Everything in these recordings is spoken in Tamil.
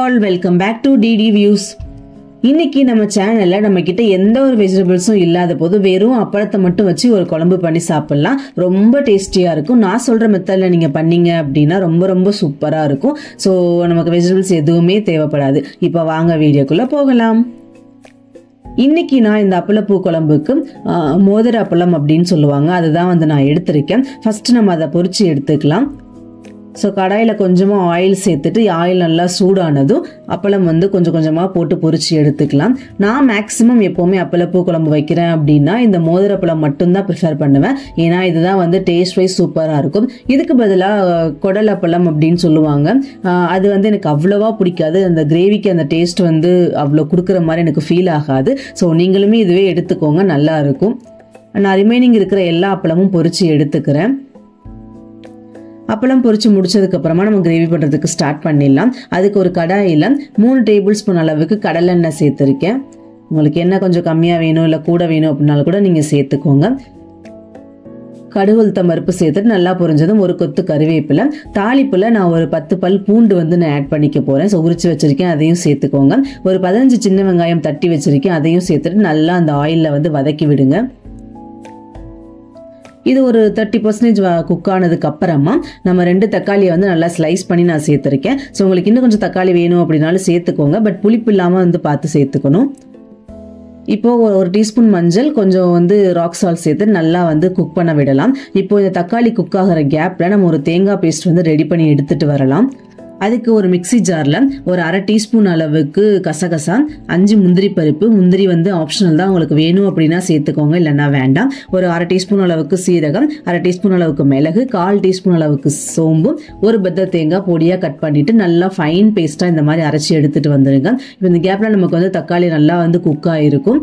All welcome back to TT views. இன்னைக்கு நம்ம சேனல்ல நம்ம கிட்ட எந்த ஒரு வெஜிடபிள்ஸும் இல்லாத போது வெறும் அப்பளத்தை மட்டும் வச்சு ஒரு குழம்பு பண்ணி சாப்பிடலாம். ரொம்ப டேஸ்டியா இருக்கும். நான் சொல்ற மெத்தட்ல நீங்க பண்ணீங்க அப்படின்னா ரொம்ப ரொம்ப சூப்பரா இருக்கும். ஸோ நமக்கு வெஜிடபிள்ஸ் எதுவுமே தேவைப்படாது. இப்போ வாங்க வீடியோக்குள்ள போகலாம். இன்னைக்கு நான் இந்த அப்பளப்பூ குழம்புக்கு மோதிர அப்பளம் அப்படின்னு சொல்லுவாங்க, அதுதான் நான் எடுத்திருக்கேன். ஃபர்ஸ்ட் நம்ம அதை பொரிச்சு எடுத்துக்கலாம். ஸோ கடாயில் கொஞ்சமாக ஆயில் சேர்த்துட்டு ஆயில் நல்லா சூடானதும் அப்பளம் கொஞ்சம் கொஞ்சமாக போட்டு பொரிச்சு எடுத்துக்கலாம். நான் மேக்ஸிமம் எப்போவுமே அப்பளப்பூ குழம்பு வைக்கிறேன் அப்படின்னா இந்த மோதிரப்பழம் மட்டும்தான் ப்ரிஃபர் பண்ணுவேன். ஏன்னா இதுதான் டேஸ்ட் வைஸ் சூப்பராக இருக்கும். இதுக்கு பதிலாக குடல் அப்பளம் அப்படின்னு சொல்லுவாங்க, அது எனக்கு அவ்வளோவா பிடிக்காது. அந்த கிரேவிக்கு அந்த டேஸ்ட் அவ்வளோ கொடுக்குற மாதிரி எனக்கு ஃபீல் ஆகாது. ஸோ நீங்களுமே இதுவே எடுத்துக்கோங்க, நல்லா இருக்கும். நான் ரிமைனிங் இருக்கிற எல்லா அப்பளமும் பொரிச்சு எடுத்துக்கிறேன். அப்பளம் பொரிச்சு முடிச்சதுக்கு அப்புறமா நம்ம கிரேவி பண்றதுக்கு ஸ்டார்ட் பண்ணிடலாம். அதுக்கு ஒரு கடாயில 3 டேபிள் ஸ்பூன் அளவுக்கு கடலெண்ணெய் சேர்த்திருக்கேன். உங்களுக்கு என்ன கொஞ்சம் கம்மியா வேணும் இல்ல கூட வேணும் அப்படின்னாலும் கூட நீங்க சேர்த்துக்கோங்க. கடுகு உளுத்தம் பருப்பு சேர்த்துட்டு நல்லா பொரிஞ்சதும் ஒரு கொத்து கருவேப்பிலை, தாளிப்புல நான் ஒரு 10 பல் பூண்டு நான் ஆட் பண்ணிக்க போறேன். ஸோ உரிச்சு வச்சிருக்கேன், அதையும் சேர்த்துக்கோங்க. ஒரு 15 சின்ன வெங்காயம் தட்டி வச்சிருக்கேன், அதையும் சேர்த்துட்டு நல்லா அந்த ஆயில்ல வதக்கி விடுங்க. இது ஒரு 30% குக் ஆனதுக்கு அப்புறமா நம்ம 2 தக்காளியை நல்லா ஸ்லைஸ் பண்ணி நான் சேர்த்திருக்கேன். ஸோ உங்களுக்கு இன்னும் கொஞ்சம் தக்காளி வேணும் அப்படின்னாலும் சேர்த்துக்கோங்க, பட் புளிப்பு இல்லாமல் பார்த்து சேர்த்துக்கணும். இப்போ ஒரு டீஸ்பூன் மஞ்சள், கொஞ்சம் ராக் சால்ட் சேர்த்து நல்லா குக் பண்ண விடலாம். இப்போ இந்த தக்காளி குக் ஆகிற கேப்ல நம்ம ஒரு தேங்காய் பேஸ்ட் ரெடி பண்ணி எடுத்துட்டு வரலாம். அதுக்கு ஒரு மிக்சி ஜார்ல ஒரு 1/2 டீஸ்பூன் அளவுக்கு கசகசா, 5 முந்திரி பருப்பு. முந்திரி ஆப்ஷனல் தான், உங்களுக்கு வேணும் அப்படின்னா சேர்த்துக்கோங்க, இல்லைன்னா வேண்டாம். ஒரு 1/2 டீஸ்பூன் அளவுக்கு சீரகம், 1/2 டீஸ்பூன் அளவுக்கு மிளகு, 1/4 டீஸ்பூன் அளவுக்கு சோம்பு, ஒரு பத்த தேங்காய் பொடியா கட் பண்ணிட்டு நல்லா ஃபைன் பேஸ்டா இந்த மாதிரி அரைச்சி எடுத்துட்டு வந்துருங்க. இப்போ இந்த கேப்ல நமக்கு தக்காளி நல்லா குக் ஆயிருக்கும்.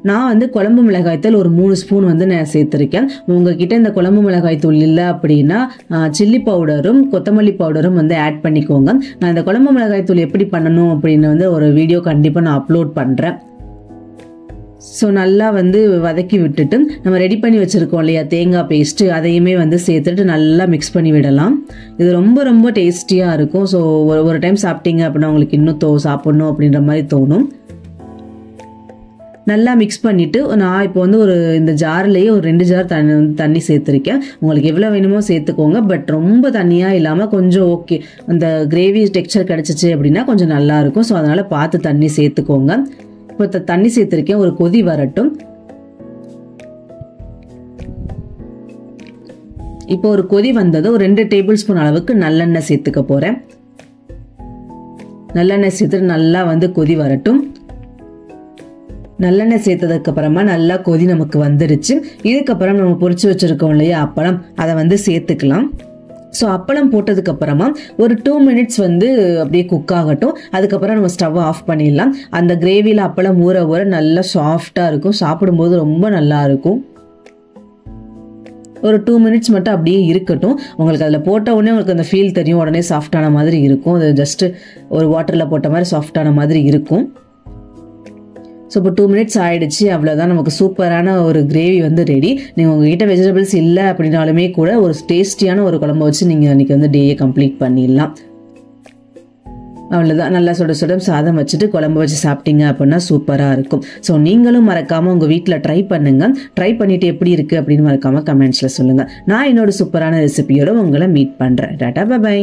நான் குழம்பு மிளகாய் தூள் ஒரு 3 ஸ்பூன் நான் சேர்த்திருக்கேன். உங்ககிட்ட இந்த குழம்பு மிளகாய் தூள் இல்லை அப்படின்னா சில்லி பவுடரும் கொத்தமல்லி பவுடரும் ஆட் பண்ணிக்கோங்க. நான் இந்த குழம்பு மிளகாய் தூள் எப்படி பண்ணணும் அப்படின்னு ஒரு வீடியோ கண்டிப்பாக நான் அப்லோட் பண்ணுறேன். ஸோ நல்லா வதக்கி விட்டுட்டு நம்ம ரெடி பண்ணி வச்சிருக்கோம் இல்லையா தேங்காய் பேஸ்ட்டு, அதையுமே சேர்த்துட்டு நல்லா மிக்ஸ் பண்ணி விடலாம். இது ரொம்ப ரொம்ப டேஸ்டியாக இருக்கும். ஸோ ஒரு டைம் சாப்பிட்டீங்க அப்படின்னா உங்களுக்கு இன்னும் சாப்பிடணும் அப்படின்ற மாதிரி தோணும். நல்லா மிக்ஸ் பண்ணிட்டு நான் இப்போ ஒரு இந்த ஜார்லேயே ஒரு 2 ஜார் தண்ணி சேர்த்துருக்கேன். உங்களுக்கு எவ்வளோ வேணுமோ சேர்த்துக்கோங்க, பட் ரொம்ப தண்ணியாக இல்லாமல் கொஞ்சம் ஓகே, அந்த கிரேவி டெக்ஸ்சர் கிடச்சிச்சு அப்படின்னா கொஞ்சம் நல்லா இருக்கும். ஸோ அதனால பார்த்து தண்ணி சேர்த்துக்கோங்க. இப்போ தண்ணி சேர்த்துருக்கேன், ஒரு கொதி வரட்டும். இப்போ ஒரு கொதி வந்தது, ஒரு 2 டேபிள் ஸ்பூன் அளவுக்கு நல்லெண்ணெய் சேர்த்துக்க போறேன். நல்லெண்ணெய் சேர்த்துட்டு நல்லா கொதி வரட்டும். நல்லெண்ணெய் சேர்த்ததுக்கு அப்புறமா நல்லா கொதி நமக்கு வந்துருச்சு. இதுக்கப்புறம் நம்ம பொரிச்சு வச்சிருக்கோம் இல்லையா அப்பளம், அதை சேர்த்துக்கலாம். ஸோ அப்பளம் போட்டதுக்கு அப்புறமா ஒரு 2 மினிட்ஸ் அப்படியே குக் ஆகட்டும். அதுக்கப்புறம் நம்ம ஸ்டவ் ஆஃப் பண்ணிடலாம். அந்த கிரேவியில் அப்பளம் ஊற ஊற நல்லா சாஃப்டா இருக்கும், சாப்பிடும்போது ரொம்ப நல்லா இருக்கும். ஒரு 2 மினிட்ஸ் மட்டும் அப்படியே இருக்கட்டும். உங்களுக்கு அதில் போட்ட உடனே உங்களுக்கு அந்த ஃபீல் தெரியும், உடனே சாஃப்டான மாதிரி இருக்கும். அது ஜஸ்ட் ஒரு வாட்டரில் போட்ட மாதிரி சாஃப்டான மாதிரி இருக்கும். ஸோ இப்போ 2 மினிட்ஸ் ஆயிடுச்சு, அவ்வளோதான். நமக்கு சூப்பரான ஒரு கிரேவி ரெடி. நீங்கள் உங்ககிட்ட வெஜிடபிள்ஸ் இல்லை அப்படின்னாலுமே கூட ஒரு டேஸ்டியான ஒரு குழம்பு வச்சு நீங்கள் அன்றைக்கி டேயை கம்ப்ளீட் பண்ணிடலாம். அவ்வளோதான். நல்லா சுட சுட சாதம் வச்சுட்டு குழம்பு வச்சு சாப்பிட்டீங்க அப்படின்னா சூப்பராக இருக்கும். ஸோ நீங்களும் மறக்காமல் உங்கள் வீட்டில் ட்ரை பண்ணுங்க. ட்ரை பண்ணிட்டு எப்படி இருக்குது அப்படின்னு மறக்காமல் கமெண்ட்ஸில் சொல்லுங்கள். நான் என்னோட சூப்பரான ரெசிபியோட உங்களை மீட் பண்ணுறேன். டாடா, பை.